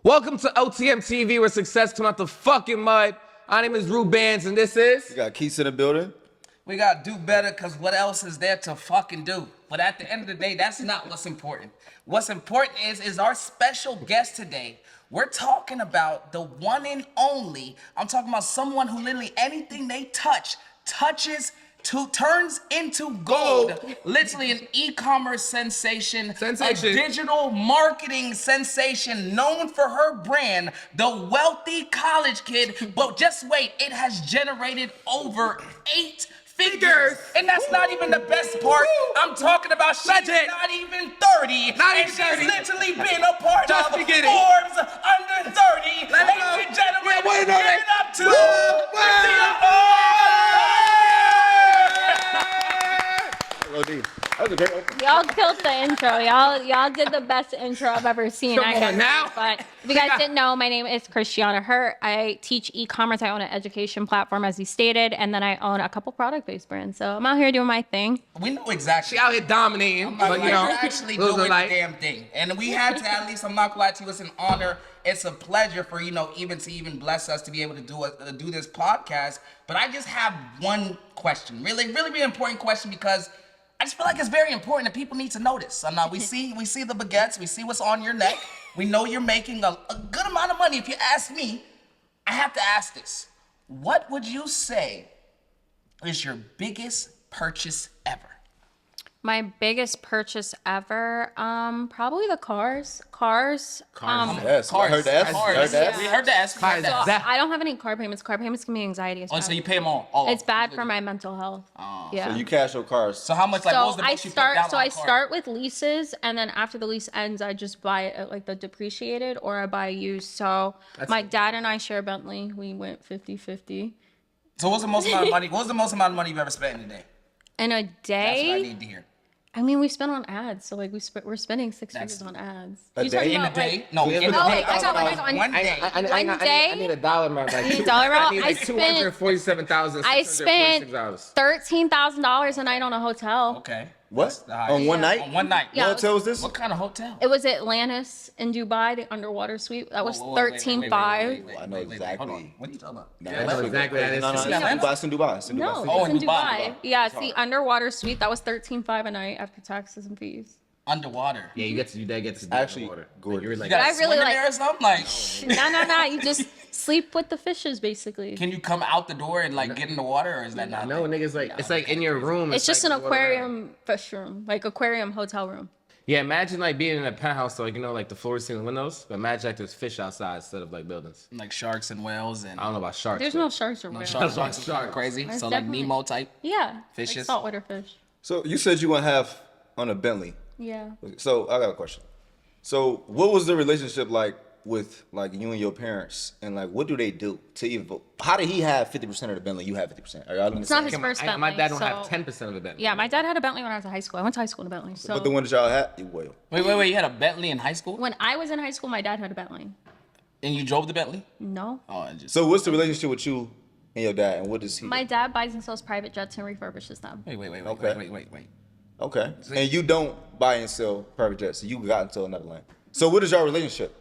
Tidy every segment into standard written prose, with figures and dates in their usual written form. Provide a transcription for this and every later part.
Welcome to OTM TV, where success comes out the fucking mud. My name is Rubans, and this is... We got Keith in the building. We gotta do better, because what else is there to fucking do? But at the end of the day, that's not what's important. What's important is our special guest today. We're talking about the one and only. I'm talking about someone who literally anything they touches turns into gold. Literally an e-commerce sensation. A digital marketing sensation known for her brand, the wealthy college kid. But just wait, it has generated over 8 figures. And that's not even the best part. I'm talking about she's not even 30. And she's literally been a part of Forbes under 30. Ladies and gentlemen, give it up to Christiana. That was a great opening. Y'all killed the intro. Y'all did the best intro I've ever seen. Come on now. But if you guys didn't know, my name is Christiana Hurt. I teach e-commerce. I own an education platform, as you stated, and then I own a couple product-based brands. So I'm out here doing my thing. We know exactly. She out here dominating, but you know, you're actually doing the damn thing. And we had to at least, I'm not gonna lie to you, it's an honor. It's a pleasure for, even bless us to be able to do this podcast. But I just have one question, really important question, because I just feel like it's very important that people need to know this. So now we see the baguettes, we see what's on your neck. We know you're making a good amount of money. If you ask me, I have to ask this. What would you say is your biggest purchase ever? My biggest purchase ever, probably the cars. Cars. Yes, I heard that. We heard that. So I don't have any car payments. Car payments give me anxiety. So you pay them all. It's bad for my mental health. Yeah. So you cash your cars. So how much? Like, what was the most you put down on a car? I start with leases, and then after the lease ends, I just buy it at, like, the depreciated, or I buy used. So my dad and I share Bentley. We went 50-50. So what's the most amount of money? What was the most amount of money you've ever spent in a day? In a day? That's what I need to hear. I mean, we spend on ads, so like we're spending 6 figures on ads. A day? In a day? No, in a day. I got one day. I need a dollar amount. Like, need a dollar amount? I need like $247,646. I spent $13,000 a night on a hotel. Okay. What? On one night? On one night. Yeah. What hotel was this? What kind of hotel? It was Atlantis in Dubai, the underwater suite. That was $13,500. I know exactly. Hold on. What are you talking about? I know exactly that is. No, it's in Dubai. It's in Dubai. No, Oh, it's in in Dubai. Dubai. Yeah, it's the underwater suite. That was $13,500 a night after taxes and fees. Underwater. Yeah, you get to the Actually, water. gorgeous. You're like, You gotta I really swim in like- there or something? Like, No. You just sleep with the fishes, basically. can you come out the door and like get in the water, or is that not? no, niggas, like, it's like in your room. It's just like an aquarium fish room, like aquarium hotel room. Yeah, imagine like being in a penthouse, so like, you know, like the floor ceiling windows. But imagine like there's fish outside instead of like buildings. Like sharks and whales and. I don't know about sharks. There's but- no sharks or whales. Sharks are crazy. That's So like definitely- Nemo type. Yeah, Fishes? like saltwater fish. So you said you want to have on a Bentley. Yeah. So I got a question. So what was the relationship like with like you and your parents, and like what do they do to even? How did he have 50% of the Bentley? You have 50%. Are y'all in the It's not same? his first Bentley. My dad don't so- have 10% of the Bentley. Yeah, my dad had a Bentley when I was in high school. I went to high school in a Bentley. So But the one that y'all had, well, Wait. You had a Bentley in high school, when I was in high school, my dad had a Bentley. and you drove the Bentley? No. Oh, I just. so what's the relationship with you and your dad, and what does he? My dad buys and sells private jets and refurbishes them. Wait. Okay. Wait. Okay. And you don't buy and sell private jets. So you got into another lane. So what is your relationship?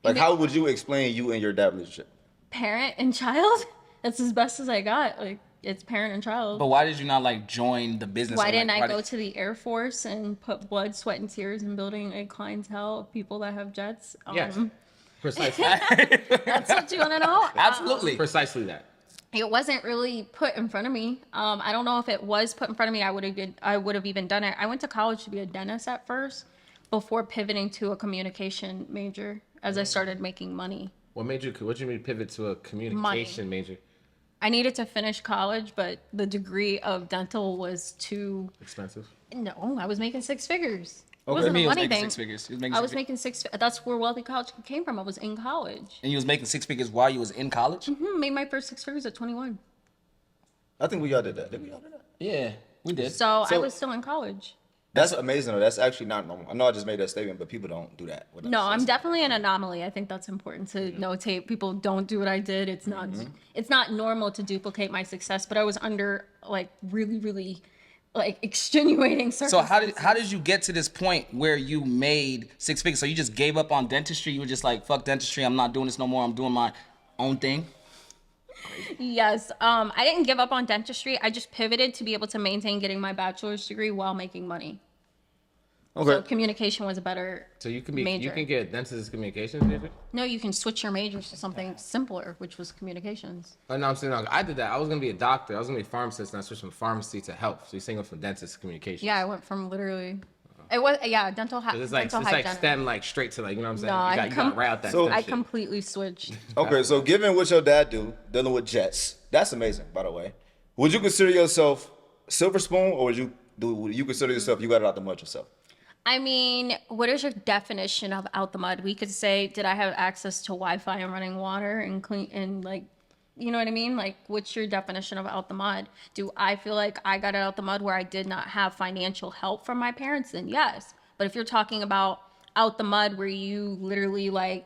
Like, how would you explain you and your dad relationship? Parent and child. That's as best as I got. Like, it's parent and child. But why did you not like join the business? Why or, didn't like, I go to the Air Force and put blood, sweat, and tears in building a clientele of people that have jets? Yes. Precisely. That's what you want to know? Absolutely. Precisely that. It wasn't really put in front of me. I don't know if it was put in front of me. I would have even done it. I went to college to be a dentist at first, before pivoting to a communication major as I started making money. What made you pivot to a communication major? I needed to finish college, but the degree of dental was too Expensive. No, I was making 6 figures. It What do wasn't you mean a he was money making thing. 6 figures? He was making I six was figures? making 6. That's where wealthy college came from. I was in college. And you was making 6 figures while you was in college? Made my first 6 figures at 21. I think we all did that. Did we all do that? Yeah, we did. So I So- was still in college. That's amazing though. That's actually not normal. I know I just made that statement, but people don't do that. No, I'm definitely an anomaly. I think that's important to notate. People don't do what I did. It's not normal to duplicate my success, but I was under like really like extenuating So circumstances. how did you get to this point where you made 6 figures? So you just gave up on dentistry? You were just like, fuck dentistry, I'm not doing this no more. I'm doing my own thing. Yes. I didn't give up on dentistry. I just pivoted to be able to maintain getting my bachelor's degree while making money. Okay. So communication was a better So you can major. get a dentist communications major. No, you can switch your majors to something simpler, which was communications. Oh no, I'm saying no, I did that. I was gonna be a doctor. I was gonna be a pharmacist, and I switched from pharmacy to health. So you're saying from dentist to communications. Yeah, I went from literally. Uh-huh. It was dental. It's like dental hygienic. STEM like straight to like you know what I'm saying. No, you got right out that. So- STEM I shit. completely switched. Okay, so given what your dad do, dealing with jets, that's amazing, by the way. Would you consider yourself silver spoon, or would you consider yourself you got it out the mud yourself? I mean, what is your definition of out the mud? We could say, did I have access to Wi-Fi and running water and clean and like, you know what I mean? Like, what's your definition of out the mud? Do I feel like I got it out the mud where I did not have financial help from my parents? Then yes. But if you're talking about out the mud where you literally like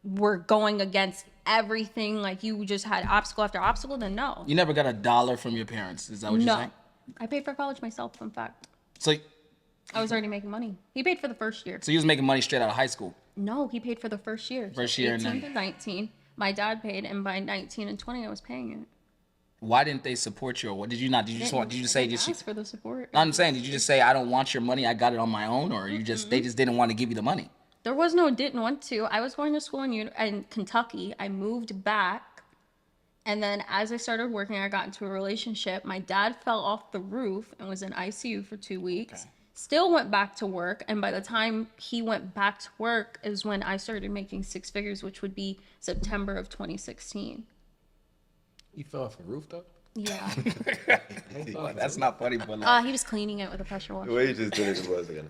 were going against everything, like you just had obstacle after obstacle, then no. You never got $1 from your parents. Is that what you're No. saying? I paid for college myself, in fact. So I was already making money. He paid for the first year. you was making money straight out of high school. No, he paid for the first year. First year and 18 then- to 19. My dad paid, and by 19 and 20, I was paying it. Why didn't they support you, or what? Did you not? Did you just want? Did you just say I didn't just? ask for the support? I'm saying, did you just say I don't want your money? I got it on my own, or you just they just didn't want to give you the money? There was no didn't want to. I was going to school in Kentucky. I moved back. And then as I started working, I got into a relationship. My dad fell off the roof and was in ICU for 2 weeks. Okay. Still went back to work. And by the time he went back to work is when I started making 6 figures, which would be September of 2016. You fell off a roof though. Yeah. That's not funny, but like, He was cleaning it with a pressure The washer. way you just did it was again.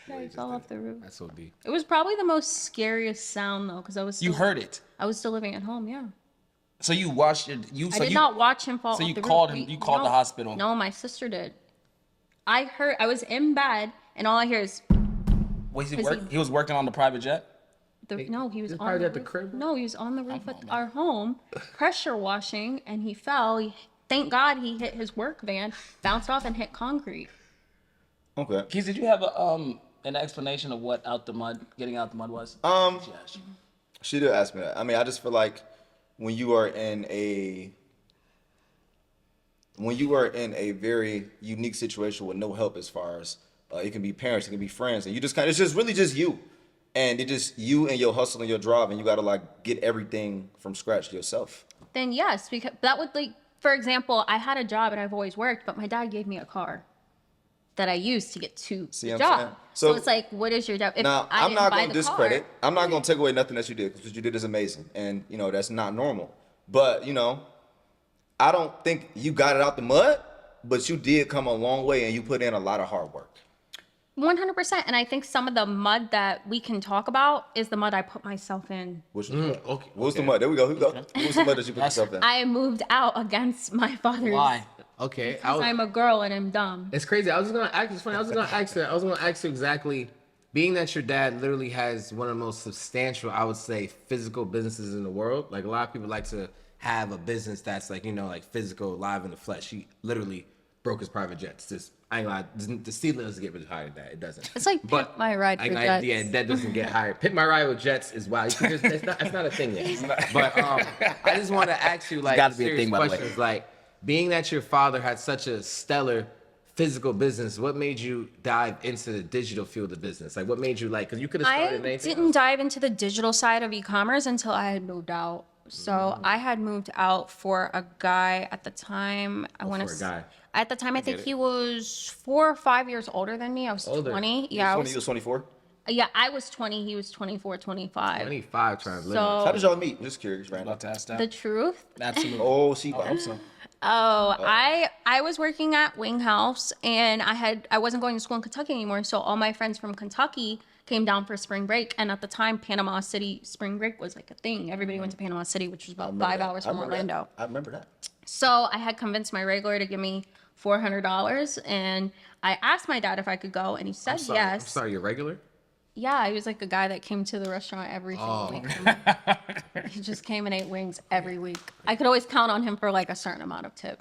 Yeah, he fell off the roof. That's so deep. It was probably the most scariest sound though, because I was you still, heard it. I was still living at home. Yeah. So you watched it. You I so did you not watch him fall so off you the called roof. him- you called the hospital. No, my sister did. I heard. I was in bed, and all I hear is was he Is work? he- He was working on the private jet. no. He was this on party the at the roof. crib? No, he was on the roof know, at man. our home, pressure washing, and he fell. Thank God he hit his work van, bounced off, and hit concrete. Okay. Keith, did you have an explanation of what getting out the mud was? Yes. She did ask me that. I mean, I just feel like when you are in a very unique situation with no help, as far as it can be parents, it can be friends, and you just it's just really just you, and it just you and your hustle and your drive, and you got to like get everything from scratch yourself. Then yes, because that would like, for example, I had a job and I've always worked, but my dad gave me a car that I used to get to See the what I'm job. saying? So So- it's like, what is your job? If Now, I I'm didn't not buy going to the discredit. car, I'm not going to take away nothing that you did, because what you did is amazing, and you know that's not normal. But you know, I don't think you got it out the mud, but you did come a long way, and you put in a lot of hard work. 100%. And I think some of the mud that we can talk about is the mud I put myself in. Which was what? Okay. What was the mud? There we go. Here we go. What was the mud that you put yourself in? I moved out against my father's. Why? Okay. Because I'm a girl and I'm dumb. It's crazy. I was just gonna ask. It's funny. I was just gonna ask that. I was gonna ask you exactly. Being that your dad literally has one of the most substantial, I would say, physical businesses in the world. Like a lot of people like to have a business that's like like physical, live in the flesh. He literally broke his private jets. Just I ain't gonna lie. The ceiling doesn't get really higher than that. It doesn't. It's like Pimp My Ride I ain't for gonna lie, jets. Yeah, that doesn't get higher. Pimp My Ride with jets is wild. It's not a thing yet. But I just want to ask you like gotta be a serious thing, by the way. questions. Like being that your father had such a stellar physical business, what made you dive into the digital field of business? Like what made you like, because you could have started I anything didn't dive into the digital side of e-commerce until I had moved out. So I had moved out for a guy at the time. I want for a guy. At the time, I think he was 4 or 5 years older than me. I was Older. 20. Yeah, You was 24. I was 20. He was 24, 25. 25 trying to live. So- How did y'all meet? Just curious, About random. to ask that. The truth. Absolutely. Oh, she. I hope so. I was working at Wing House and I wasn't going to school in Kentucky anymore. So all my friends from Kentucky came down for spring break. And at the time, Panama City spring break was like a thing. Everybody went to Panama City, which was about 5 hours from Orlando. I remember that. So I had convinced my regular to give me $400. And I asked my dad if I could go and he said I'm yes. sorry, you're regular? Yeah, he was like the guy that came to the restaurant every single week. He just came and ate wings every week. I could always count on him for like a certain amount of tip.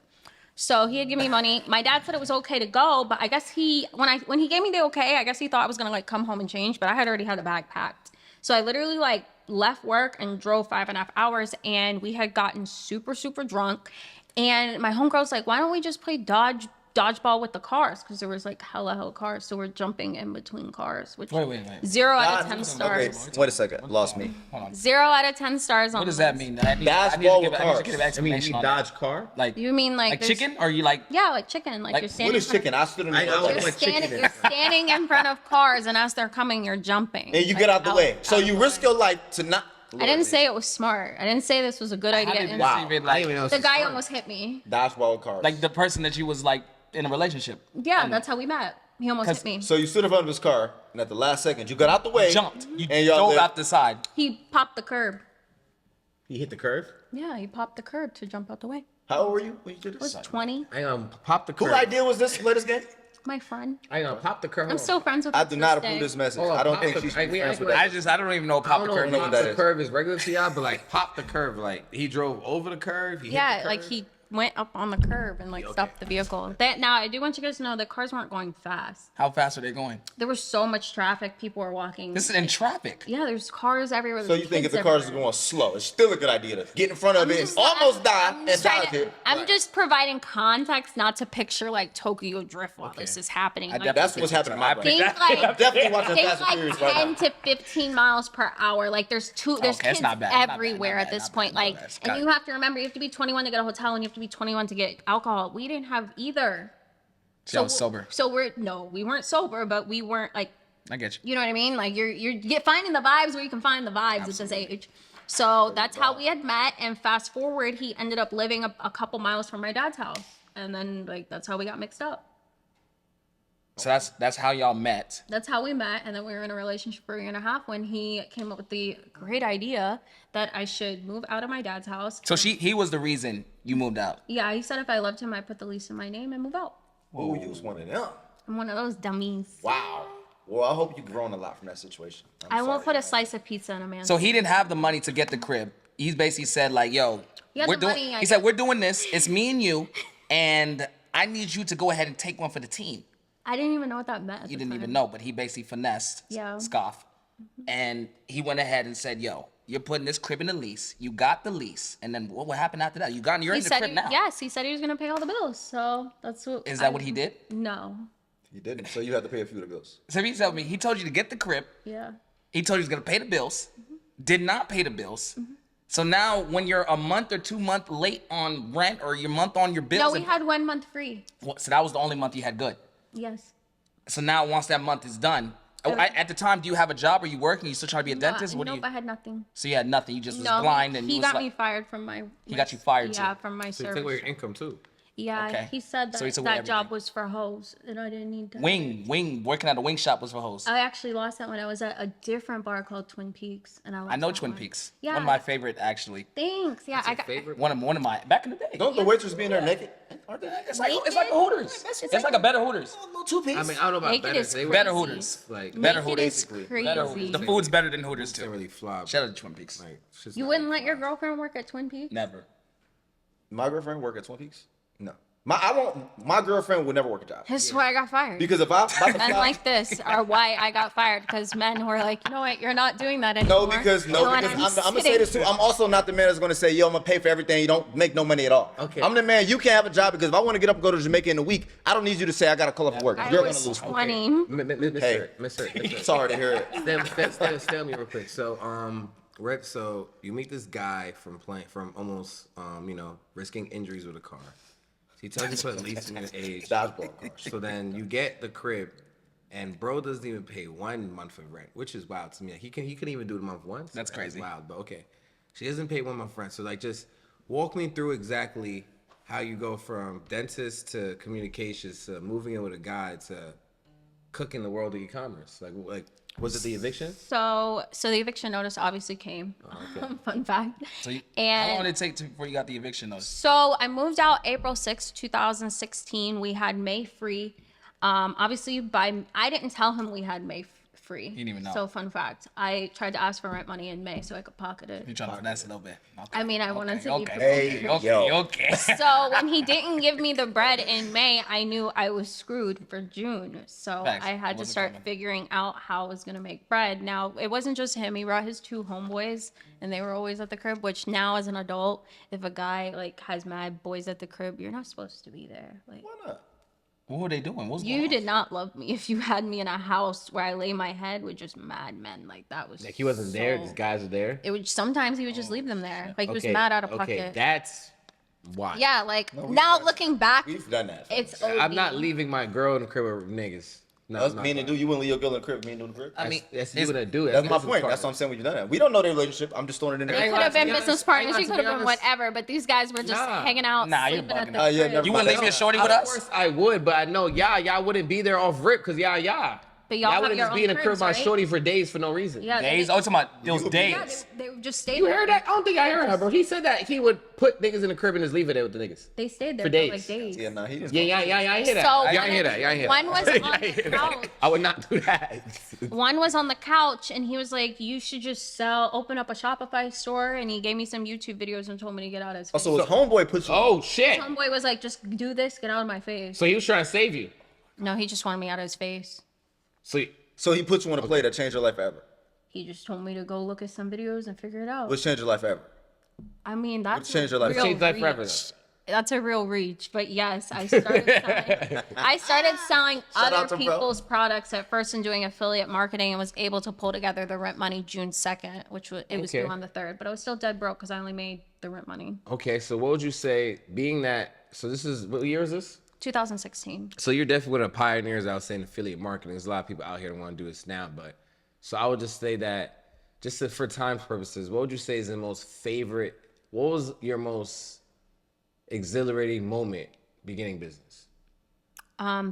So he had given me money. My dad said it was okay to go, but I guess when he gave me the okay, I guess he thought I was gonna like come home and change, but I had already had a bag packed. So I literally like left work and drove 5.5 hours, and we had gotten super, super drunk. And my homegirl's like, why don't we just play dodgeball with the cars? Because there was like hella cars. So we're jumping in between cars, which Wait. 0 out of 10 Okay, stars. wait a second. Lost me. Hold on. 0 out of 10 stars on What does the that list. mean? I need to Dodgeball give with an cars. I mean, explanation you on dodge car. Like You mean like there's- chicken? Or you like Yeah, like chicken. Like you're standing. What is chicken? I stood in the I know, You're like standing, chicken. you're standing in front of cars, and as they're coming, you're jumping. and you Like, get out the way. So out you the risk way. your life to not. I didn't say it was smart. I didn't say this was a good how idea. did And this Wow. even, I like, didn't even know the it's guy fun. almost hit me. Dodgeball with cars. like the person that you was like in a relationship? Yeah, that's how we met. He almost 'Cause- hit me. So you stood in front of his car, and at the last second, you got out the way. Jumped. You and y'all dove lived- out the side. He popped the curb. He hit the curve. Yeah, he popped the curb to jump out the way. How old were you when you did I was this? 20. I ain't gonna pop the curve. Whose idea was this to play this game? My friend. I ain't gonna pop the curve. I'm still friends with I her do to not this approve day. this message. Hold on, I don't pop think the- she should I- be we friends act with like- that. I don't even know I pop don't the know curve. if know what pop that the is. curve is regular to y'all, but like pop the curve, like he drove over the curve. He hit Yeah, the curve. like he went up on the curb and like stopped the vehicle. Now I do want you guys to know the cars weren't going fast. How fast are they going? There was so much traffic. People were walking. This is in traffic. Yeah, there's cars everywhere. So there's you think if kids the cars are everywhere. going slow, it's still a good idea to get in front of it and almost die I'm and just trying dodge to- it. I'm just providing context, not to picture like Tokyo Drift while this is happening. Like, That's what's happening in my brain. think like Definitely watching think Fast and like Furious right 10 now. to 15 miles per hour. Like there's Okay, it's kids not bad, not bad, everywhere not at bad, this not point. bad, not Like, bad. It's and got you have to remember, you have to be 21 to get a hotel, and you have to be 21 to get alcohol. We didn't have either. So I was sober. So we weren't sober, but we weren't like, I get you. you know what I mean? Like you're finding the vibes where you can find the vibes at this age. So that's how we had met. And fast forward, he ended up living a couple miles from my dad's house, and then like that's how we got mixed up. So that's how y'all met. That's how we met, and then we were in a relationship for 1.5 years when he came up with the great idea that I should move out of my dad's house. So he was the reason you moved out. Yeah, he said if I loved him, I'd put the lease in my name and move out. Oh, you was one of them. I'm one of those dummies. Wow. Well, I hope you've grown a lot from that situation. I won't put sorry, a slice of pizza in a man's. So he didn't have the money to get the crib. He's basically said like, "Yo, He had we're the doing." money, I He said, guess. "We're doing this. It's me and you, and I need you to go ahead and take one for the team." I didn't even know what that meant. At You the didn't time. even know, but he basically finessed Yeah. Scoff, and he went ahead and said, "Yo, you're putting this crib in the lease. You got the lease, and then what happened after that? You're He in the said crib now." yes. He said he was gonna pay all the bills. So that's what. Is that what he did? No. You didn't. So you had to pay a few of the bills. So he told me he told you to get the crib. Yeah. He told you he was gonna pay the bills. Did not pay the bills. So now when you're a month or 2 months late on rent or your month on your bills, No, we and- had 1 month free. so that was the only month you had good. Yes. So now once that month is done, at the time, do you have a job? Are you working? You still trying to be a dentist? What do Nope, you? I had nothing. So you had nothing. You just was No, blind and he you was got like, me fired from my. He got you fired, Yeah, too. from my So you service. take away your income too. Yeah, Okay. he said that So he took away that job everything. was for hoes, and I didn't need to. wing working at a wing shop was for hoes. I actually lost that when I was at a different bar called Twin Peaks, and I lost I know that Twin one. Peaks. Yeah. One of my favorite actually. Thanks. Yeah, I got. Favorite? One of my back in the day. Don't the waitress be in there naked? Aren't they? It's like a Hooters. It's like a better Hooters. I mean, I don't know about Naked better. is They were Better crazy. Hooters. like Better Naked Hooters. is basically. Better crazy. Hooters. The food's better than Hooters didn't too. really flop. Shout out to Twin Peaks. Like, it's just You not wouldn't really let your flop. girlfriend work at Twin Peaks? Never. My girlfriend work at Twin Peaks? No. My girlfriend would never work a job. This is why I got fired. Because if I about to Men fly- like this are why I got fired, because men were like, you know what, you're not doing that anymore. No, because You know what, I'm gonna say sitting- this too. I'm also not the man that's gonna say, "Yo, I'm gonna pay for everything. You don't make no money at all." Okay. I'm the man. You can't have a job because if I want to get up and go to Jamaica in a week, I don't need you to say I gotta call up for work. I You're gonna was lose. 20. Hey. Mr. Sorry to hear it. Stay on me real quick. So, Rick, so you meet this guy from almost, risking injuries with a car. So he tells you to put at least in your age. Dodgeball cars. So then you get the crib, and bro doesn't even pay 1 month of rent, which is wild to me. Like, he can even do the month once. That's crazy. Wild, but okay. She doesn't pay 1 month rent. So like, just walk me through exactly how you go from dentist to communications to moving in with a guy to cooking the world of e-commerce. Like was it the eviction? So the eviction notice obviously came. Fun fact. So how And- long did it take before you got the eviction notice? So I moved out April 6th, 2016. We had May free. Obviously, I didn't tell him we had May free. You didn't even know. So fun fact, I tried to ask for rent money in May so I could pocket it. You trying to finesse a little bit. Okay. I mean, I wanted to be Hey, yo. Okay. So when he didn't give me the bread in May, I knew I was screwed for June. So Facts. I had to Wasn't start coming. figuring out how I was gonna make bread. Now it wasn't just him; he brought his 2 homeboys, and they were always at the crib. Which now, as an adult, if a guy like has mad boys at the crib, you're not supposed to be there. Like, Why not? What were they doing? What's going you on? did not love me if you had me in a house where I lay my head with just mad men. Like that was Like he wasn't there. so- These guys are there. It would sometimes he would just leave them there. Like he was Okay, mad out of okay, pocket. that's why. Yeah, like we've now done looking back, We've done that. it's I'm OD. not leaving my girl in the crib with niggas. No, Us I'm not mean to going. do. You wouldn't leave your girl in the crib. Me and do in the crib. I mean, That's it's- you gonna do. That's my business point. partner. That's what I'm saying. We've done that. We don't know their relationship. I'm just throwing it in They there. ain't could have gonna been be business honest. partners. I You ain't could have gonna been be honest. whatever. But these guys were just Nah. hanging out, Nah, you're sleeping at the bugging. Yeah, crib. never You mind. wouldn't leave your shorty with Of us? course I would, but I know y'all wouldn't be there off rip because y'all. But y'all have wouldn't your just own be in the crib cribs, by right? shorty for days for no reason. Yeah, Days? they, Oh, talking about those You- days. yeah, they would just stay You there. heard that? I don't think I heard that, bro. He said that he would put niggas in the crib and just leave it there with the niggas. They stayed there For for days. like days. Yeah, nah, he just. Yeah, I hear that. So Y'all ain't hear that. Y'all ain't hear that. one was on Y'all ain't the hear that. couch. I would not do that. One was on the couch, and he was like, "You should just open up a Shopify store." And he gave me some YouTube videos and told me to get out of his face. Also, his homeboy put you. Oh shit! Homeboy was like, "Just do this, get out of my face." So he was trying to save you. No, he just wanted me out of his face. So he put you on a play that changed your life forever. He just told me to go look at some videos and figure it out. What's changed your life forever? I mean, that's changed your life? real Changed life forever, reach. That's a real reach, but yes, I started selling Shout out other to bro. people's products at first and doing affiliate marketing and was able to pull together the rent money June 2nd, which was it was Okay. due on the 3rd, but I was still dead broke because I only made the rent money. Okay, so what would you say, being that? So this is what year is this? 2016. So you're definitely one of the pioneers. I was saying affiliate marketing. There's a lot of people out here that want to do this now, but so I would just say that, just for time purposes, what would you say is the most favorite? What was your most exhilarating moment beginning business?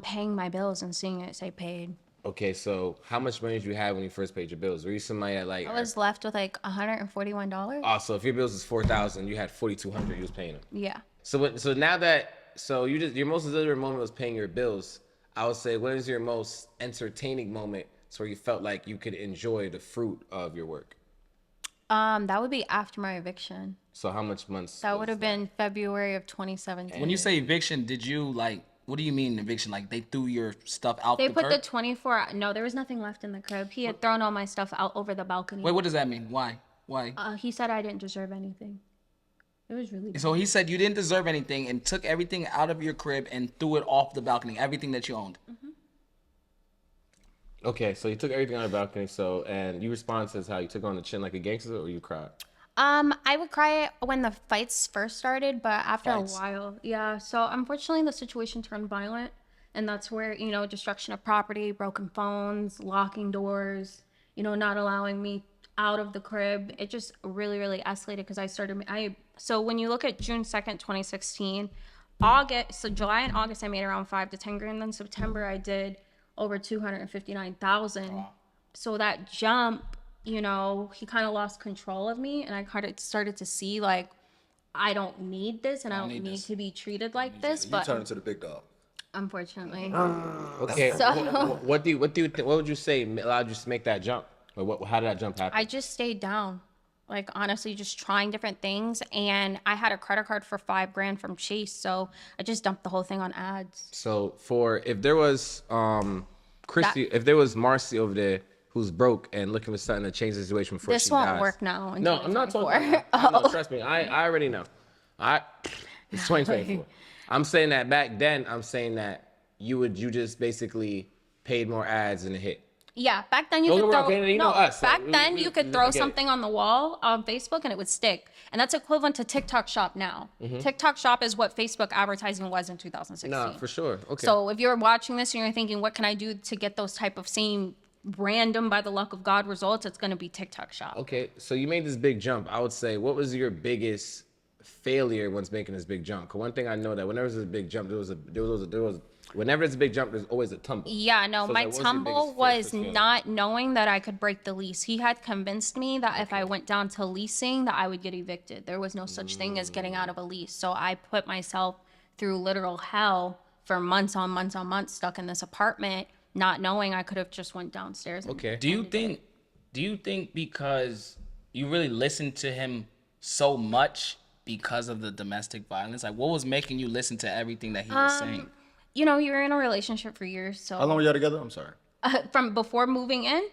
Paying my bills and seeing it say paid. Okay, so how much money did you have when you first paid your bills? Were you somebody that like? I was left with like $141. Oh, so if your bills was 4,000, you had 4,200. You was paying them. Yeah. So now that your most exhilarating moment was paying your bills. I would say, what is your most entertaining moment? So where you felt like you could enjoy the fruit of your work. That would be after my eviction. So how much months? That was would have been February of 2017. When you say eviction, did you like? What do you mean eviction? Like they threw your stuff out They the put curb? the 24. No, there was nothing left in the crib. He had thrown all my stuff out over the balcony. Wait, what does that mean? Why? Why? He said I didn't deserve anything. It was really bad. So he said you didn't deserve anything and took everything out of your crib and threw it off the balcony, everything that you owned. Okay, so you took everything on the balcony. So and you responded to how you took it on the chin like a gangster, or you cried? I would cry when the fights first started, but after Fights. a while, yeah. So unfortunately, the situation turned violent, and that's where destruction of property, broken phones, locking doors, not allowing me out of the crib. It just really, really escalated because So when you look at June 2nd, 2016, July and August I made around 5 to 10 grand. Then September I did over 259,000. Wow. So that jump, he kind of lost control of me, and I kind of started to see like I don't need this, and I don't need to be treated like this. You But turn into the big dog. unfortunately, Okay. So- What would you say allowed you to make that jump? Or how did that jump happen? I just stayed down. Like honestly, just trying different things, and I had a credit card for $5 grand from Chase, so I just dumped the whole thing on ads. So if there was if there was Marcy over there who's broke and looking for something to change the situation before This she won't dies. work now. In No, I'm not talking. 2024. No, trust me, I already know. It's 2024. I'm saying that back then. I'm saying that you just basically paid more ads and a hit. Yeah, back then you Don't could get me throw. wrong, okay, you know us, back like, then we- you could I throw get it. something on the wall on Facebook and it would stick, and that's equivalent to TikTok Shop now. Mm-hmm. TikTok Shop is what Facebook advertising was in 2016. No, for sure. Okay. So if you're watching this and you're thinking, what can I do to get those type of same random by the luck of God results? It's going to be TikTok Shop. Okay, so you made this big jump. I would say, what was your biggest failure once making this big jump? Because one thing I know that whenever there's a big jump, whenever it's a big jump, there's always a tumble. Yeah, no, So my that was your tumble biggest was failure. not knowing that I could break the lease. He had convinced me that if I went down to leasing, that I would get evicted. There was no such thing as getting out of a lease. So I put myself through literal hell for months on months on months stuck in this apartment not knowing, I could have just went downstairs. And Okay. Do you think because you really listened to him so much because of the domestic violence? Like, what was making you listen to everything that he was saying? You know, you're in a relationship for years, so How long were y'all together? I'm sorry. from before moving in,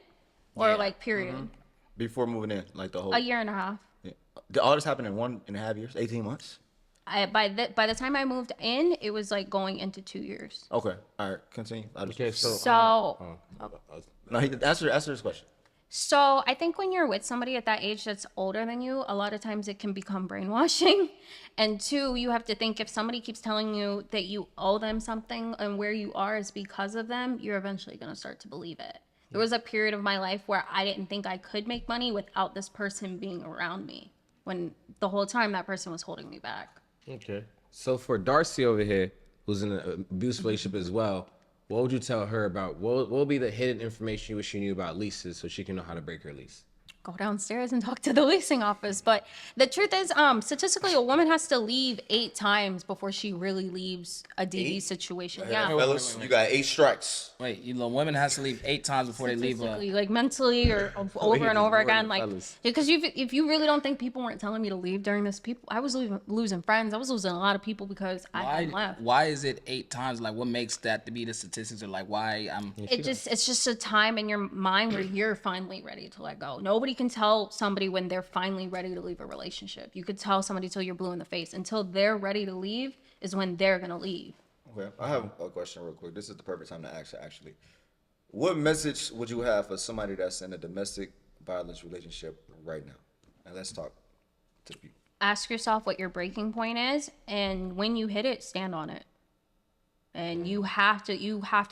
or Yeah. like period, Before moving in, like the whole. a year and a half. Yeah. Did all this happen in 1.5 years? 18 months? By the time I moved in, it was like going into 2 years. Okay. All right. Continue. Okay, so So No, answer this question. So I think when you're with somebody at that age that's older than you, a lot of times it can become brainwashing. And two, you have to think if somebody keeps telling you that you owe them something and where you are is because of them, you're eventually going to start to believe it. There was a period of my life where I didn't think I could make money without this person being around me, when the whole time that person was holding me back. okay. So for Darcy over here, who's in an abusive relationship as well, what would you tell her about? What will be the hidden information you wish you knew about leases so she can know how to break her lease? Go downstairs and talk to the leasing office. But the truth is, statistically, a woman has to leave 8 times before she really leaves a DV situation. Yeah. Fellas, you got 8 strikes. Wait, you know, women has to leave 8 times before they leave. Statistically, like mentally or over and over again, like fellas. because if you really don't think people weren't telling me to leave during this, I was losing friends. I was losing a lot of people because I hadn't left. Why is it 8 times? Like, what makes that to be the statistics? Or like, why I'm? It's just a time in your mind where you're finally ready to let go. Nobody can tell somebody when they're finally ready to leave a relationship. You could tell somebody till you're blue in the face. Until they're ready to leave is when they're gonna leave. Okay. I have a question real quick. This is the perfect time to ask, actually. What message would you have for somebody that's in a domestic violence relationship right now? And let's talk to the people. Ask yourself what your breaking point is, and when you hit it, stand on it. And you have to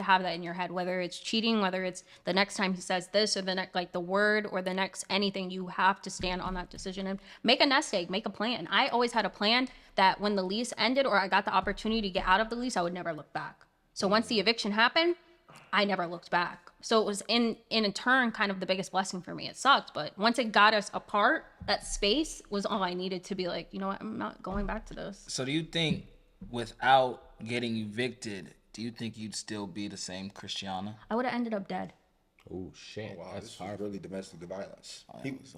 have that in your head, whether it's cheating, whether it's the next time he says this or the next, like the word or the next anything, you have to stand on that decision and make a nest egg, make a plan. I always had a plan that when the lease ended or I got the opportunity to get out of the lease, I would never look back. So once the eviction happened, I never looked back. So it was in a turn kind of the biggest blessing for me. It sucked, but once it got us apart, that space was all I needed to be like, you know what, I'm not going back to this. So do you think without getting evicted, do you think you'd still be the same Christiana? I would have ended up dead. Oh shit, Wow, that's this is really domestic violence.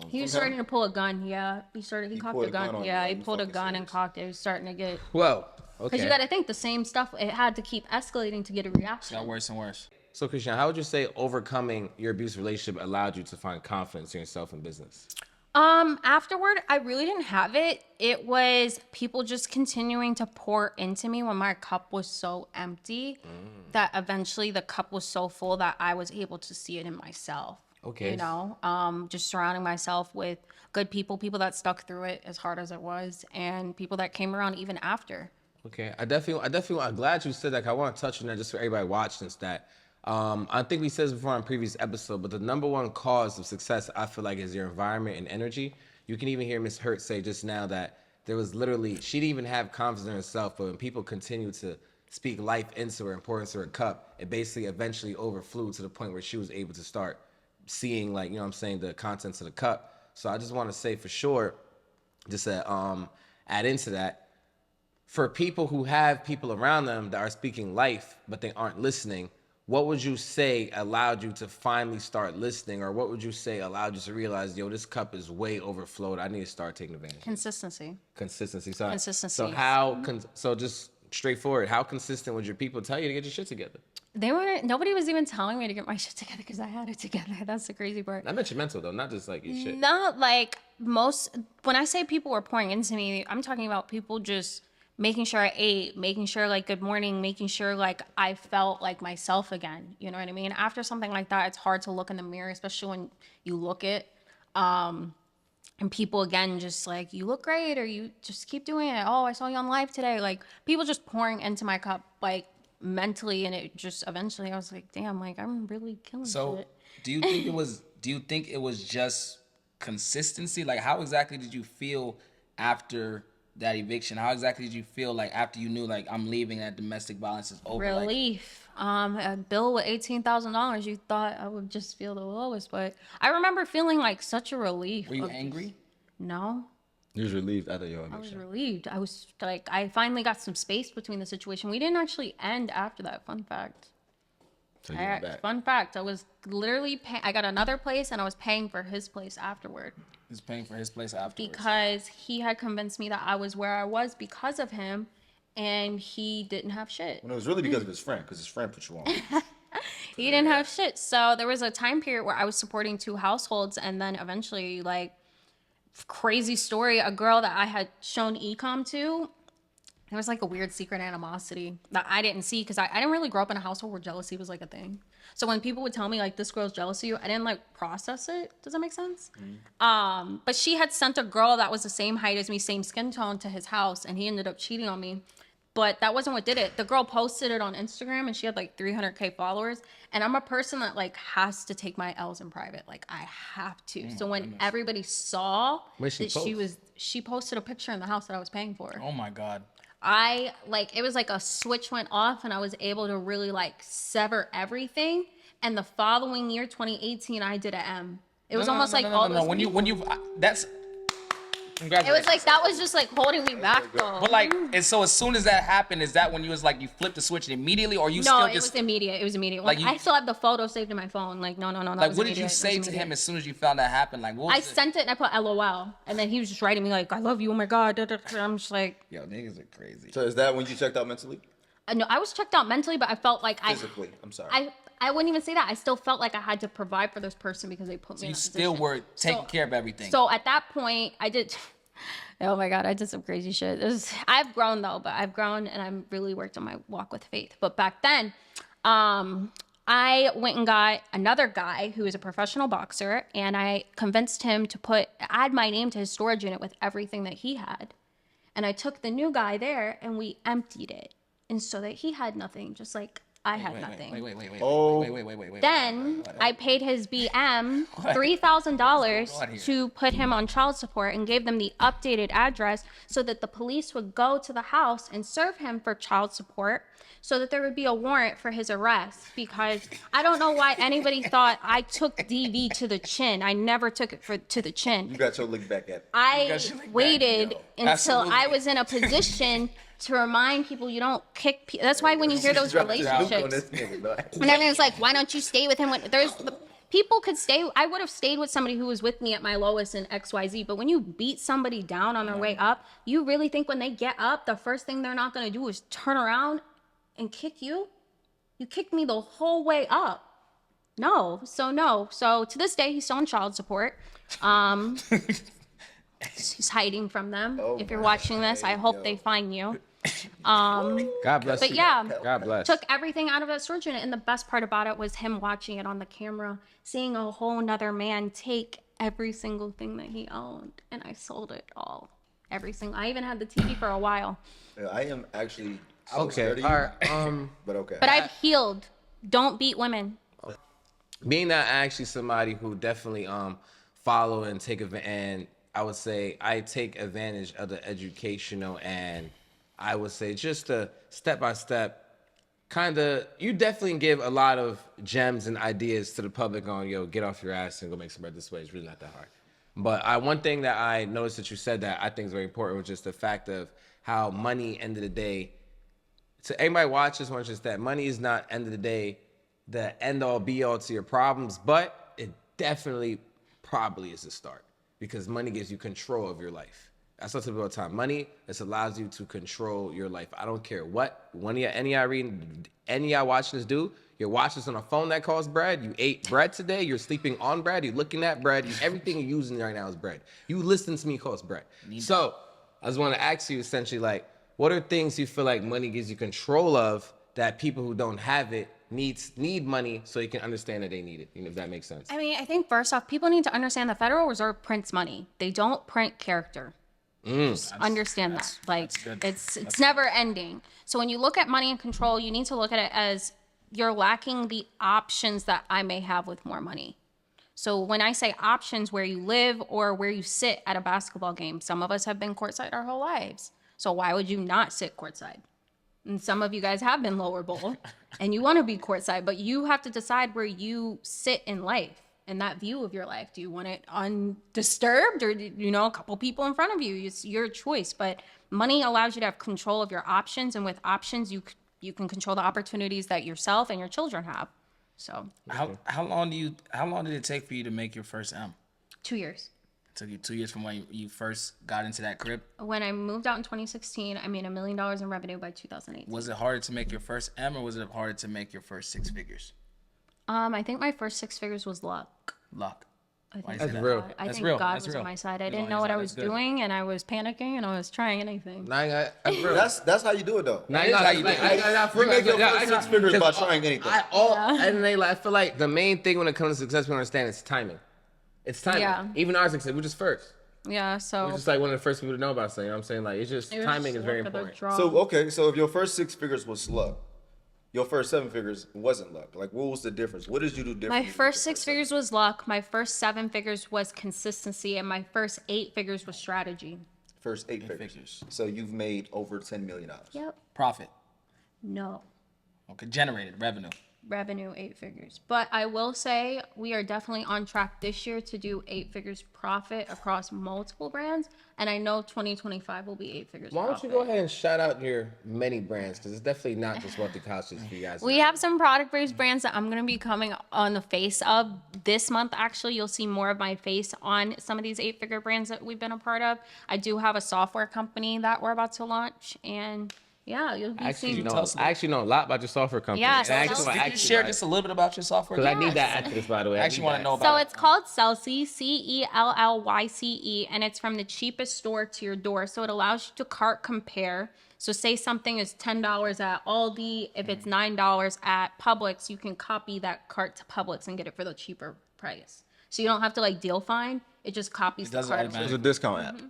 He was starting to pull a gun. Yeah, he cocked pulled a a gun gun. on Yeah, you. he You pulled a fucking gun and serious. cocked it. It was starting to get. Well, Because okay. you got to think the same stuff. It had to keep escalating to get a reaction. Got worse and worse. So Christian, how would you say overcoming your abusive relationship allowed you to find confidence in yourself and business? Afterward, I really didn't have it. It was people just continuing to pour into me when my cup was so empty that eventually the cup was so full that I was able to see it in myself. Okay. You know, just surrounding myself with good people that stuck through it as hard as it was, and people that came around even after. Okay, I'm glad you said that. 'Cause I want to touch on that just for everybody watching this. That I think we said this before on a previous episode, but the number one cause of success, I feel like, is your environment and energy. You can even hear Miss Hurt say just now that there was literally, she didn't even have confidence in herself, but when people continue to speak life into her and pour into her cup, it basically eventually overflew to the point where she was able to start seeing, like, you know what I'm saying, the contents of the cup. So I just want to say for sure, just to add into that, for people who have people around them that are speaking life, but they aren't listening, what would you say allowed you to finally start listening? Or what would you say allowed you to realize, yo, this cup is way overflowed. I need to start taking advantage. Consistency. Consistency. So, Consistency. So just straightforward, how consistent would your people tell you to get your shit together? Nobody was even telling me to get my shit together because I had it together. That's the crazy part. I meant your mental though, not just like your shit. Not like when I say people were pouring into me, I'm talking about people just making sure I ate, making sure like good morning, making sure like I felt like myself again. You know what I mean? After something like that, it's hard to look in the mirror, especially when you look it. And people again just like, you look great, or you just keep doing it. Oh, I saw you on live today. Like people just pouring into my cup like mentally, and it just eventually I was like, damn, like I'm really killing So shit. do you think it was just consistency? Like, how exactly did you feel after that eviction? How exactly did you feel like after you knew like I'm leaving, that domestic violence is over? Relief. A bill with $18,000. You thought I would just feel the lowest, but I remember feeling like such a relief. Were you angry? No, You was relieved after your I was eviction. relieved. I was like, I finally got some space between the situation. We didn't actually end after that. Fun fact. So you went back. Fun fact, I was literally I got another place and I was paying for his place afterward. He's paying for his place afterwards. Because he had convinced me that I was where I was because of him, and he didn't have shit. When it was really because of his friend, because his friend put you on. He didn't have shit. So there was a time period where I was supporting 2 households, and then eventually, like, crazy story, a girl that I had shown e-com to, there was like a weird secret animosity that I didn't see because I didn't really grow up in a household where jealousy was like a thing. So when people would tell me like this girl's jealous of you, I didn't like process it. Does that make sense? But she had sent a girl that was the same height as me, same skin tone, to his house, and he ended up cheating on me. But that wasn't what did it. The girl posted it on Instagram and she had like 300K followers. And I'm a person that like has to take my L's in private. Like I have to. So when everybody saw that she posted a picture in the house that I was paying for. Oh my God. It was like a switch went off and I was able to really like sever everything. And the following year, 2018, I did an M. It was almost like all those people. That's. It was like, that was just like holding me back though. But like, and so as soon as that happened, is that when you was like, you flipped the switch immediately, or you No, still it just? was immediate. It was immediate. Like I still have the photo saved in my phone. Like, no. Like, what did you say to him as soon as you found that happened? Like, what was I sent it and I put LOL. And then he was just writing me like, I love you. Oh my God. I'm just like. Yo, niggas are crazy. So is that when you checked out mentally? No, I was checked out mentally, but I felt like Physically, I'm sorry. I wouldn't even say that. I still felt like I had to provide for this person because they put me in You that still position. were taking care of everything. So at that point, I did. Oh my God, I did some crazy shit. I've grown though, but I've grown and I'm really worked on my walk with faith. But back then, I went and got another guy who is a professional boxer, and I convinced him to add my name to his storage unit with everything that he had. And I took the new guy there and we emptied it. And so that he had nothing, just like I had nothing. Wait. Then I paid his BM $3,000 to put him on child support and gave them the updated address so that the police would go to the house and serve him for child support so that there would be a warrant for his arrest. Because I don't know why anybody thought I took DV to the chin. I never took it to the chin. You got your lick back at. I waited until Absolutely. I was in a position to remind people you don't kick people. That's why when you hear those relationships, and everyone's like, why don't you stay with him? When people could stay. I would have stayed with somebody who was with me at my lowest in XYZ. But when you beat somebody down on their way up, you really think when they get up, the first thing they're not going to do is turn around and kick you? You kicked me the whole way up. No. So to this day, he's still on child support. He's hiding from them. If you're watching this, I hope they find you. God bless But you. yeah, God bless. took everything out of that storage unit, and the best part about it was him watching it on the camera, seeing a whole nother man take every single thing that he owned, and I sold it all. I even had the TV for a while. Yeah, I am actually so Okay. scared of you, All right. but okay. But I've healed. Don't beat women. Being that I'm actually somebody who definitely follow and take advantage, and I would say I take advantage of the educational, and I would say just a step-by-step kind of, you definitely give a lot of gems and ideas to the public on, yo, get off your ass and go make some bread this way. It's really not that hard. But one thing that I noticed that you said that I think is very important was just the fact of how money, end of the day, to anybody watch this one, just that money is not, end of the day, the end-all, be-all to your problems, but it definitely probably is a start because money gives you control of your life. That's what I tell people all the time. Money, this allows you to control your life. I don't care what any of y'all watching this do. You're watching this on a phone that costs bread. You ate bread today. You're sleeping on bread. You're looking at bread. Everything you're using right now is bread. You listen to me costs bread. So I just want to ask you essentially, like, what are things you feel like money gives you control of that people who don't have it need money so you can understand that they need it, if that makes sense? I mean, I think first off, people need to understand the Federal Reserve prints money. They don't print character. Just understand that. Like, it's never ending. So when you look at money and control, you need to look at it as you're lacking the options that I may have with more money. So when I say options, where you live or where you sit at a basketball game, some of us have been courtside our whole lives. So why would you not sit courtside? And some of you guys have been lower bowl and you want to be courtside, but you have to decide where you sit in life and that view of your life. Do you want it undisturbed or, a couple people in front of you? It's your choice, but money allows you to have control of your options. And with options, you can control the opportunities that yourself and your children have. So How long did it take for you to make your first M? 2 years. It took you 2 years from when you first got into that crib. When I moved out in 2016, I made $1 million in revenue by 2018. Was it harder to make your first M, or was it harder to make your first 6 figures? I think my first 6 figures was luck. Luck. I think That's real. I That's think real. God That's was real. on my side. I He's didn't on know your what side. I was That's good. doing, and I was panicking, and I was trying anything. That's real. That's how you do it though. Now That's how you do it. You make your first 6 figures by trying anything. I feel like the main thing when it comes to success, we understand is timing. It's timing. Yeah. Even our success, we're just first. Yeah, so We're just like one of the first people to know about something. You know what I'm saying? Like, it's just it was timing just is very luck of the important. draw. So okay, so if your first 6 figures was luck, your first 7 figures wasn't luck. Like, what was the difference? What did you do differently? My first 6 figures was luck. My first 7 figures was consistency, and my first 8 figures was strategy. First 8 figures. So you've made over $10 million. Yep. Profit. No. Okay, generated revenue. Revenue 8 figures. But I will say we are definitely on track this year to do 8 figures profit across multiple brands. And I know 2025 will be 8 figures Why don't profit. you go ahead and shout out your many brands? Because it's definitely not just wealthy couches for you guys. We have some product-based brands that I'm going to be coming on the face of this month. Actually, you'll see more of my face on some of these 8-figure brands that we've been a part of. I do have a software company that we're about to launch, and yeah, you'll be seeing. I actually know a lot about your software company. Yeah, And so actually, tell us- Can you share just a little bit about your software? Because I need Yes. that after this, by the way. I actually want to know So about it's called Celsi, Celllyce, and it's from the cheapest store to your door. So it allows you to cart compare. So say something is $10 at Aldi, if it's $9 at Publix, you can copy that cart to Publix and get it for the cheaper price. So you don't have to like deal find. It just copies It the does it cart. automatically. It's a discount app.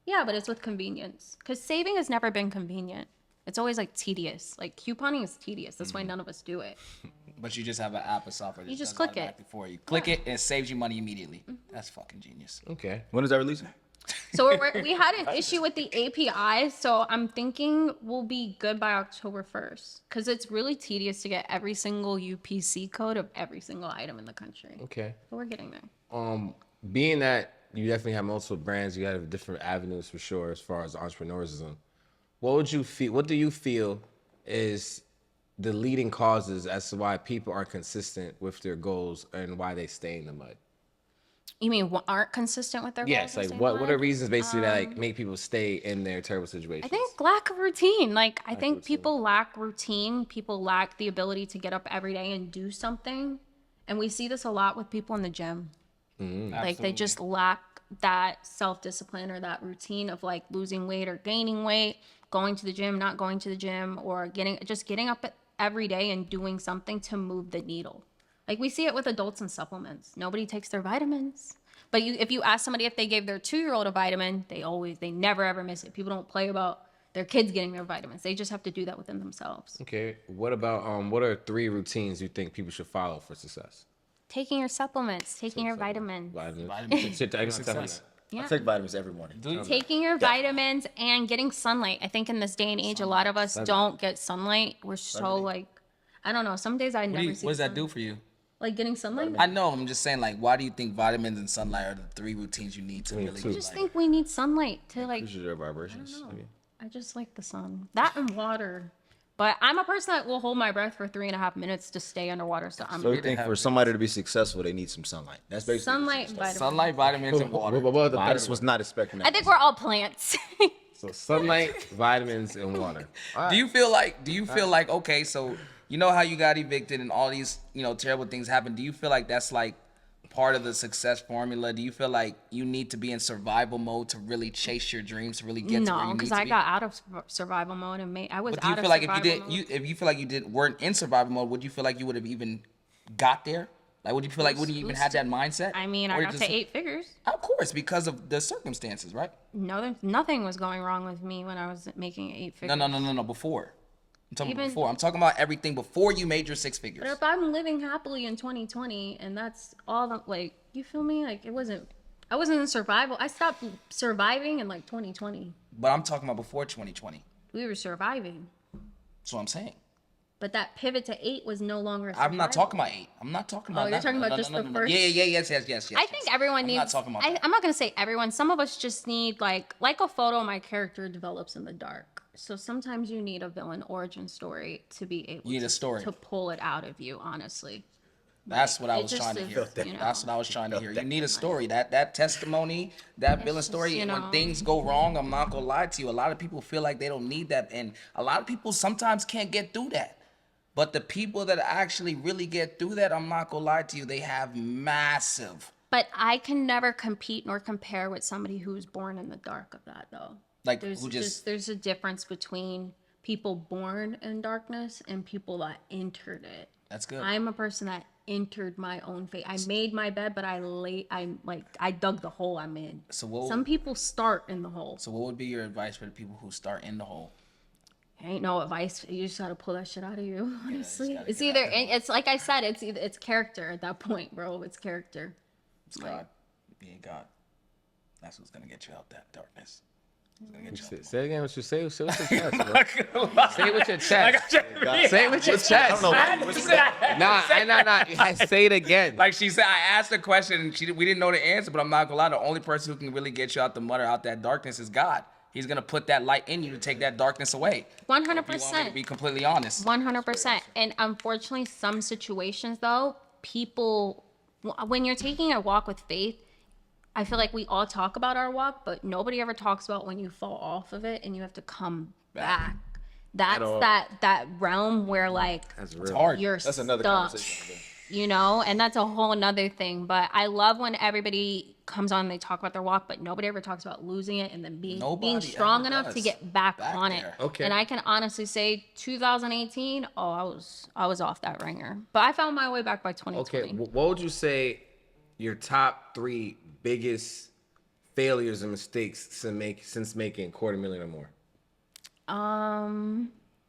Yeah, but it's with convenience. Because saving has never been convenient. It's always like tedious. Like couponing is tedious. That's why none of us do it. But you just have an app or software. That You just does click it. automatically for you. Click it, and it saves you money immediately. That's fucking genius. Okay. When is that releasing? So we had an issue with the API, so I'm thinking we'll be good by October 1st. Because it's really tedious to get every single UPC code of every single item in the country. Okay. But we're getting there. Being that you definitely have multiple brands, you have different avenues for sure as far as entrepreneurism. What do you feel is the leading causes as to why people are consistent with their goals and why they stay in the mud? You mean aren't consistent with their goals? Yes, and like staying what alive? are reasons basically that like make people stay in their terrible situations? I think lack of routine. Like I think routine. people lack routine. People lack the ability to get up every day and do something. And we see this a lot with people in the gym. Like they just lack that self-discipline or that routine of like losing weight or gaining weight, going to the gym, not going to the gym, or getting up every day and doing something to move the needle. Like we see it with adults and supplements. Nobody takes their vitamins. But if you ask somebody if they gave their 2-year-old a vitamin, they never ever miss it. People don't play about their kids getting their vitamins. They just have to do that within themselves. Okay. What about what are 3 routines you think people should follow for success? Taking your supplements, taking your vitamins. Vitamins. Shit, I can tell you Success. that. Yeah. I take vitamins every morning. Taking your vitamins and getting sunlight. I think in this day and age, a lot of us don't get sunlight. We're so like, I don't know. Some days I never see What does that sun. do for you? Like getting sunlight? I know. I'm just saying, like, why do you think vitamins and sunlight are the 3 routines you need to really? too. I just think we need sunlight to like, These are your vibrations. I just like the sun. That and water. But I'm a person that will hold my breath for 3.5 minutes to stay underwater. So I'm So you think for somebody to be successful, they need some sunlight. That's basically sunlight and vitamins. Sunlight, vitamins, and water. I just was not expecting that. I think we're all plants. So sunlight, vitamins, and water. Do you feel like okay, so you know how you got evicted and all these, terrible things happen. Do you feel like that's like part of the success formula? Do you feel like you need to be in survival mode to really chase your dreams, to really get to where you No, need because to I be? got out of survival mode and I was But do you out feel of like if you survival didn't, mode. if you feel like you weren't in survival mode, would you feel like you would have even got there? Like, would you feel like wouldn't you even have that mindset? I mean, Or I you got just- to 8 figures. Of course, because of the circumstances, right? No, nothing was going wrong with me when I was making 8 figures. No. Before. I'm talking about Even- before. I'm talking about everything before you made your 6 figures. But if I'm living happily in 2020 and that's all that, like, you feel me? Like, I wasn't in survival. I stopped surviving in like 2020. But I'm talking about before 2020. We were surviving. That's what I'm saying. But that pivot to 8 was no longer I'm not survival. talking about 8. I'm not talking about you're that. talking about just the first- Yeah, yes. I think everyone needs. I'm not talking about that. I'm not gonna say everyone. Some of us just need like a photo. My character develops in the dark. So sometimes you need a villain origin story to be able. You need a story. to pull it out of you. Honestly, That's what I It was just trying to is, hear. you know. That's what I was trying to hear. You need a story. That testimony, that villain just, story. you And when know. things go wrong, I'm not gonna lie to you. A lot of people feel like they don't need that, and a lot of people sometimes can't get through that. But the people that actually really get through that, I'm not gonna lie to you, they have massive. But I can never compete nor compare with somebody who's born in the dark of that, though. Like, there's who just- there's a difference between people born in darkness and people that entered it. That's good. I'm a person that entered my own fate. I made my bed, but I dug the hole I'm in. So what- Some people start in the hole. So what would be your advice for the people who start in the hole? Ain't no advice. You just gotta pull that shit out of you. Honestly, gotta it's get either it's like I said. It's character at that point, bro. It's character. It's God. Being God. That's what's gonna get you out that darkness. It's gonna get you out. Say it again. What you say? Say it with your chest, bro. Say it with your chest. Say it with your chest. I don't know. Nah. Say it again. Like she said, I asked a question and we didn't know the answer, but I'm not gonna lie. The only person who can really get you out the mud or out that darkness is God. He's gonna put that light in you to take that darkness away. 100%. To be completely honest. 100%. And unfortunately, some situations though, people, when you're taking a walk with faith, I feel like we all talk about our walk, but nobody ever talks about when you fall off of it and you have to come back. That's that realm where like That's It's real. hard. you're That's another stuck, conversation. you know, and that's a whole another thing. But I love when everybody comes on and they talk about their walk, but nobody ever talks about losing it and then being Nobody strong ever enough to does. get back on there. it. Okay. And I can honestly say 2018, I was off that ringer. But I found my way back by 2020. Okay. What would you say your top 3 biggest failures and mistakes since making $250,000 or more?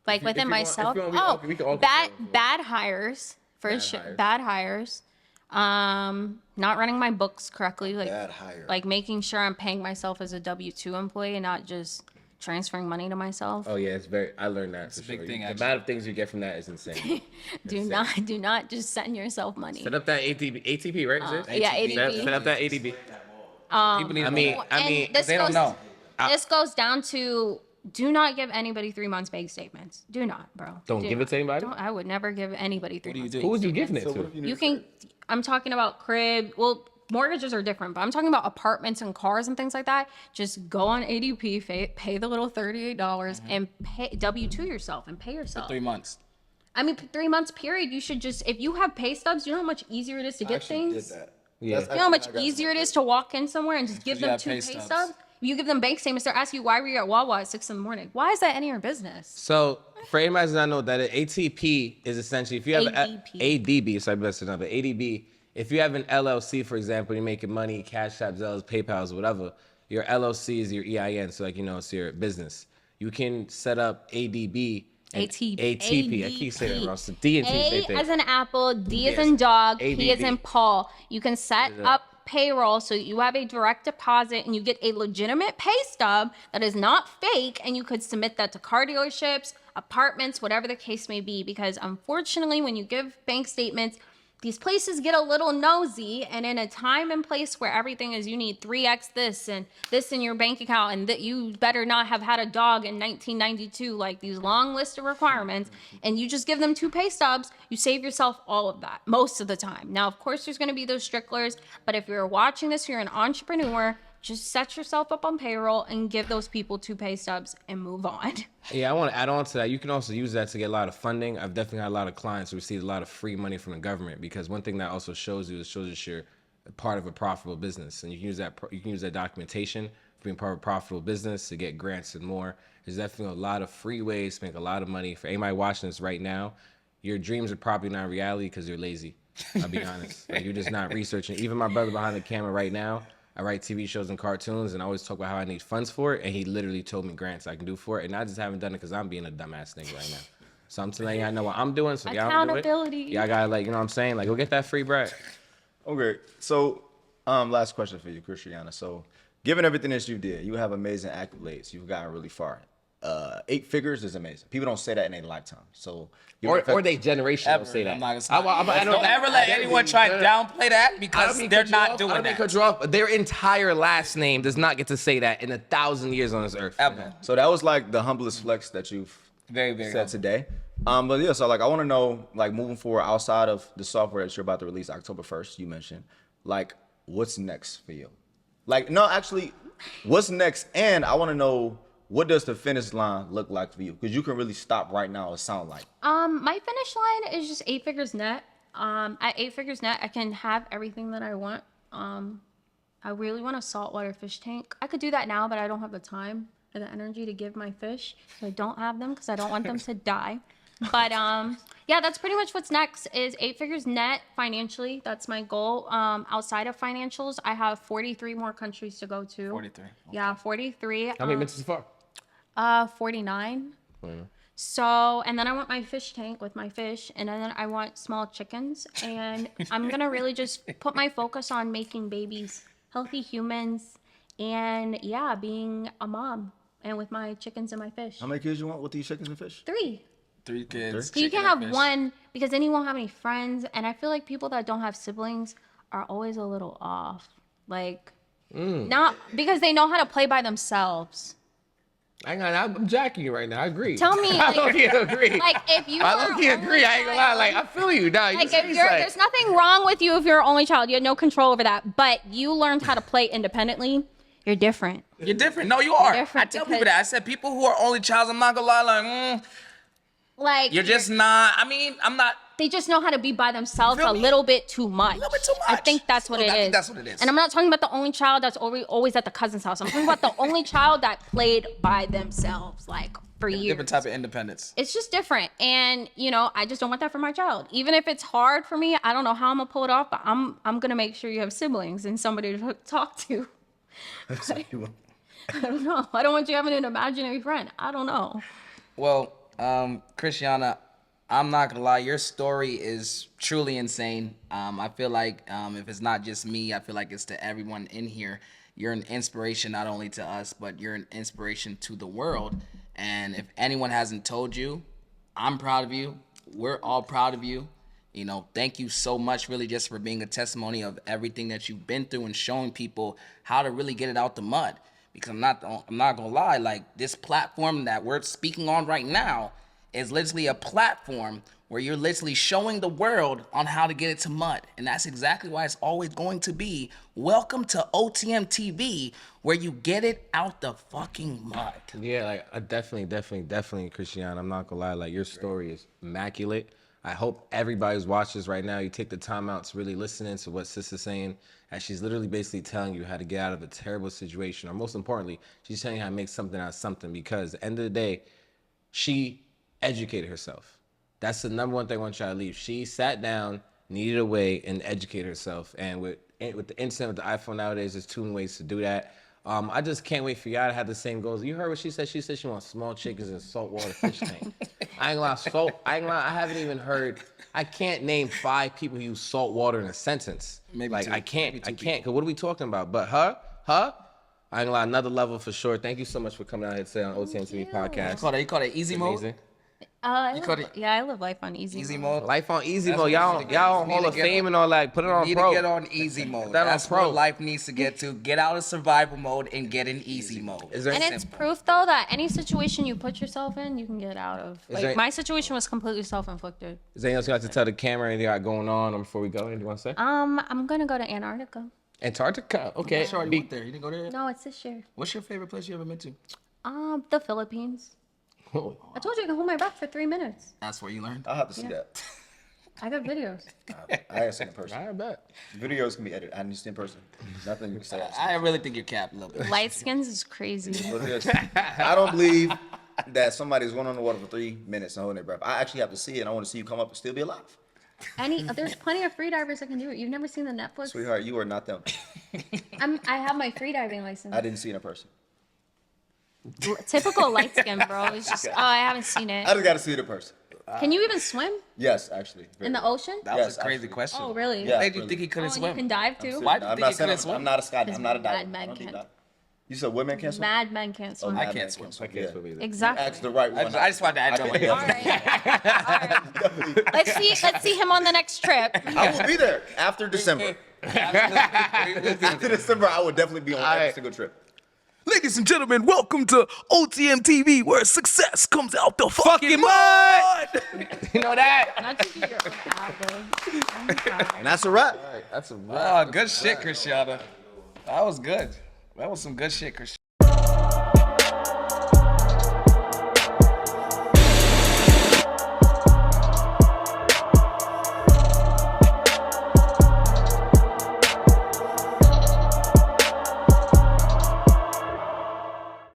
Like If within you want- myself. if you want, we can all bad control it. bad hires for Bad sure. hires. Bad hires. Not running my books correctly, Bad hire. like making sure I'm paying myself as a W-2 employee and not just transferring money to myself. Oh yeah, it's very. I learned that. It's for a big sure. thing, The actually. amount of things you get from that is insane. do not just send yourself money. Set up that ATP, right? Is it? Yeah, ATP. ADP. Set up that ADB. People need to know that. I mean, And this they don't goes, know. This goes down to do not give anybody 3 months bank statements. Do not, bro. Don't Do give it to anybody? I would never give anybody 3 do you months. do? Who was you giving it to? You can. I'm talking about crib. Well, mortgages are different, but I'm talking about apartments and cars and things like that. Just go on ADP, pay the little $38, and pay W-2 yourself and pay yourself. 3 months. I mean, 3 months period. You should just, if you have pay stubs, you know how much easier it is to get things. Yeah. You know how much easier it is to walk in somewhere and just give you them have 2 pay pay stubs. stubs. You give them bank statements. They're asking you, why were you at Wawa at 6 a.m? Why is that any of your business? So for anybody who doesn't know that an ATP is essentially if you have ADP. so I best to know, but ADB, if you have an LLC, for example, you're making money, Cash App, Zelles, PayPal's, whatever, your LLC is your EIN, so like it's your business. You can set up ADB and ATP. I keep saying it wrong. So D and T, same A thing. as in apple, D as Yes. in dog, P as ADB. in Paul. You can set Yeah. up payroll so you have a direct deposit and you get a legitimate pay stub that is not fake, and you could submit that to car dealerships, apartments, whatever the case may be. Because unfortunately, when you give bank statements, these places get a little nosy, and in a time and place where everything is you need 3x this and this in your bank account, and that you better not have had a dog in 1992, like these long list of requirements, and you just give them 2 pay stubs, you save yourself all of that most of the time. Now, of course, there's going to be those stricklers, but if you're watching this, you're an entrepreneur, just set yourself up on payroll and give those people 2 pay stubs and move on. Yeah, I want to add on to that. You can also use that to get a lot of funding. I've definitely had a lot of clients who receive a lot of free money from the government, because one thing that also shows you is you're part of a profitable business, and you can use that. You can use that documentation for being part of a profitable business to get grants and more. There's definitely a lot of free ways to make a lot of money. For anybody watching this right now, your dreams are probably not reality because you're lazy. I'll be honest. Like, you're just not researching. Even my brother behind the camera right now, I write TV shows and cartoons, and I always talk about how I need funds for it, and he literally told me grants I can do for it, and I just haven't done it because I'm being a dumbass nigga right now. So I'm telling you, I know what I'm doing, so y'all don't do it. Accountability. Y'all gotta, like, you know what I'm saying? Like, go get that free bread. Okay, so last question for you, Christiana. So, given everything that you did, you have amazing accolades. You've gotten really far. 8 figures is amazing. People don't say that in a lifetime. So, Or they generation don't say that. I'm not gonna say that. Don't ever let anyone try to downplay that, I because don't mean they're cut you not off. I doing don't mean that. cut you off. Their entire last name does not get to say that in 1,000 years on this earth. Ever. So that was like the humblest flex that you've Very, very said humble. today. But yeah, so like I want to know, like moving forward outside of the software that you're about to release October 1st, you mentioned, like what's next for you? Like, no, actually, what's next? And I want to know, what does the finish line look like for you? Because you can really stop right now, it sound like. My finish line is just 8 figures net. At 8 figures net, I can have everything that I want. I really want a saltwater fish tank. I could do that now, but I don't have the time or the energy to give my fish. So I don't have them because I don't want them to die. But yeah, that's pretty much what's next is 8 figures net financially. That's my goal. Outside of financials, I have 43 more countries to go to. 43. Yeah, 43. How many minutes is far? 49. So, and then I want my fish tank with my fish, and then I want small chickens, and I'm gonna really just put my focus on making babies, healthy humans, and yeah, being a mom, and with my chickens and my fish. How many kids you want with these chickens and fish? 3. 3 kids. So you chicken can and have fish. one because then you won't have any friends, and I feel like people that don't have siblings are always a little off, like not because they know how to play by themselves. I'm jacking you right now. I agree. Tell me, I like, low-key agree. like if you I are low-key only agree. I ain't gonna lie. child- Like, I feel you. Nah, Like if there's nothing wrong with you if you're an only child. You have no control over that. But you learned how to play independently. You're different. You're different. No, you are. different I tell people because- that. I said people who are only childs, I'm not gonna lie, like, Like you're just not. I mean, I'm not. they just know how to be by themselves Feel a me? little bit too much. little bit too I much. think that's what it is. I think that's what it is. And I'm not talking about the only child that's always at the cousin's house. I'm talking about the only child that played by themselves, like for years. Different type of independence. It's just different, and you know, I just don't want that for my child. Even if it's hard for me, I don't know how I'm gonna pull it off, but I'm gonna make sure you have siblings and somebody to talk to. I don't know. I don't want you having an imaginary friend. I don't know. Well, Christiana, I'm not gonna lie, your story is truly insane. I feel like if it's not just me, I feel like it's to everyone in here. You're an inspiration not only to us, but you're an inspiration to the world. And if anyone hasn't told you, I'm proud of you. We're all proud of you. You know, thank you so much, really, just for being a testimony of everything that you've been through and showing people how to really get it out the mud. Because I'm not gonna lie, like this platform that we're speaking on right now is literally a platform where you're literally showing the world on how to get it to mud. And that's exactly why it's always going to be welcome to OTM TV, where you get it out the fucking mud. Yeah, like I definitely, Christiana. I'm not gonna lie, like your story is immaculate. I hope everybody who's watching this right now, you take the time out to really listen to what Sister's saying, as she's literally basically telling you how to get out of a terrible situation, or most importantly, she's telling you how to make something out of something. Because at the end of the day, she educated herself. That's the number one thing I want you to leave. She sat down, needed a way, and educated herself. And with the internet, with the iPhone nowadays, there's 2 ways to do that. I just can't wait for y'all to have the same goals. You heard what she said? She said she wants small chickens and saltwater fish tank. I ain't gonna lie, I haven't even heard. I can't name 5 people who use salt water in a sentence. Maybe like 2. I can't, Maybe 2 because what are we talking about? But her, I ain't gonna lie, another level for sure. Thank you so much for coming out here today on OTM TV podcast. You call it easy mode? Amazing. You call it I live life on easy. easy mode. mode? Life on easy That's mode. what Y'all you need to get. on You need Hall to of get Fame on- and all that. Put it on Need pro. to get on easy mode. That on That's pro. what life needs to get to. Get out of survival mode and get in easy mode. Is there And it's proof though that any situation you put yourself in, you can get out of. Like there- my situation was completely self-inflicted. Is there anything else you have to tell the camera? Anything you got going on before we go? Anything you want to say? I'm gonna go to Antarctica. Antarctica. Okay. Sure, you went there. You didn't go there? No, it's this year. What's your favorite place you ever been to? The Philippines. Oh, I told you I can hold my breath for 3 minutes. That's where you learned. I'll have to see that. I got videos. I haven't seen it in person. I bet. Videos can be edited. I didn't see it in person. Nothing you can say. I really think you're capped a little bit. Light skins is crazy. But yes, I don't believe that somebody's going on the water for 3 minutes and holding their breath. I actually have to see it, and I want to see you come up and still be alive. There's plenty of freedivers that can do it. You've never seen the Netflix? Sweetheart, you are not them. I have my freediving license. I didn't see it in person. Typical light skin, bro. It's just I haven't seen I it. just got to see it in person. Can you even swim Yes, actually. in the ocean? That was Yes, a crazy actually. question. Oh, really? Yeah. What made you really. think he Oh, couldn't and you swim? can dive too. Why do you I'm think not you saying couldn't swim? I'm not a sky. I'm not a diver. Mad men I don't do can. that. You said women can't swim? Mad men can't swim. I mad can't men swim. I can't swim either. Exactly. Ask the right one. I just wanted to add that. Yeah. All right. Let's see him on the next trip. I will be there after December. After December, I will definitely be on every Alright. single trip. Ladies and gentlemen, welcome to OTM TV, where success comes out the fucking mud. You know that? Not to be your own album. And that's a wrap. That's a wrap. Oh, good shit, Christiana. That was good. That was some good shit, Christiana.